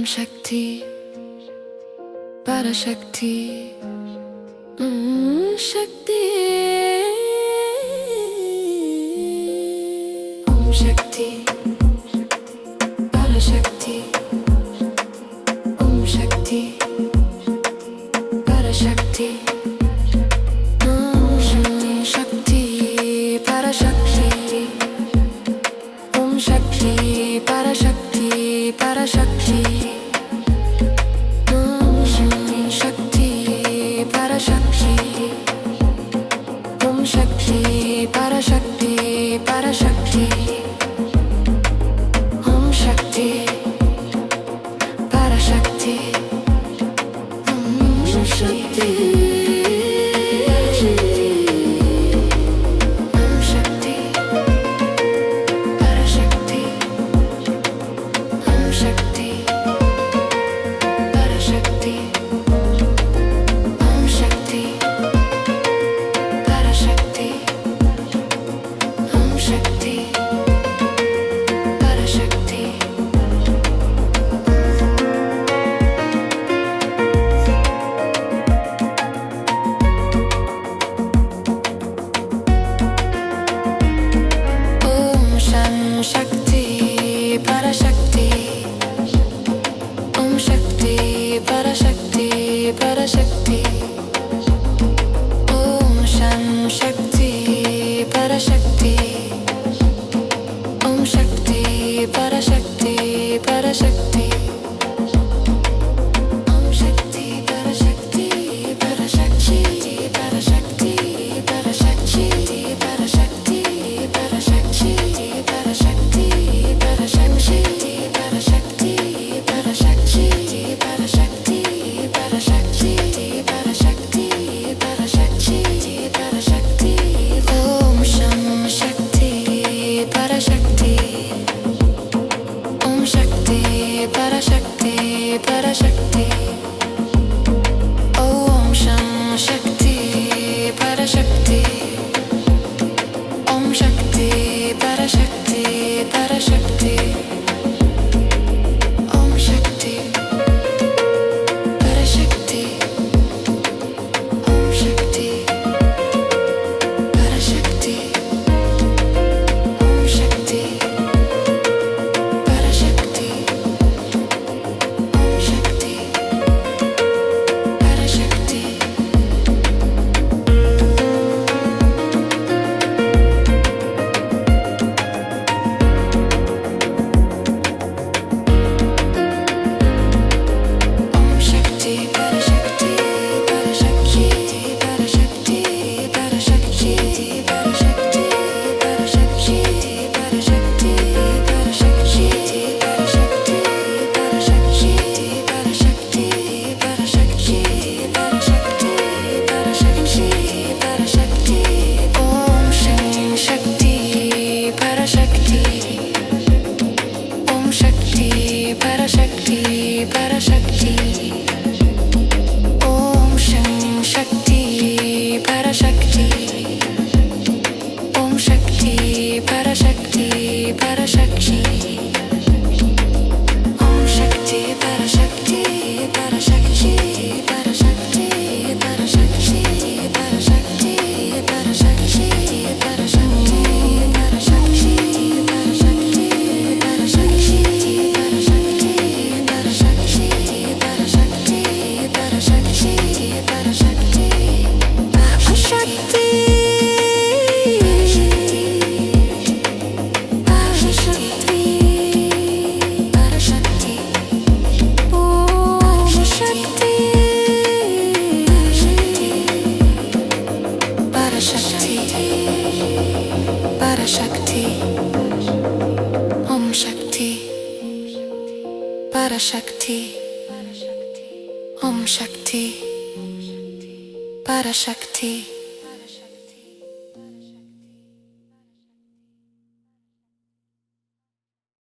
शक्ति पराशक्ति शक्ति ओम शक्ति पराशक्ति ओम शक्ति पराशक्ति शक्ति पराशक्ति ओम शक्ति पराशक्ति पराशक्ति शक्ति पराशक्ति ओम शक्ति पराशक्ति पराशक्ति ओम शक्ति पराशक्ति ओम शक्ति पराशक्ति ओम शक्ति पराशक्ति ओम शक्ति पराशक्ति पराशक्ति ओम शक्ति पराशक्ति पराशक्ति पराशक्ति पराशक्ति पराशक्ति पराशक्ति पराशक्ति पराशक्ति पराशक्ति पराशक्ति पराशक्ति पराशक्ति ओम शक्ति पराशक्ति ओम शक्ति पराशक्ति पराशक्ति ओम शक्ति पराशक्ति ओम शक्ति पराशक्ति ओम शक्ति पराशक्ति पराशक्ति ओम शक्ति पराशक्ति ओम शक्ति पराशक्ति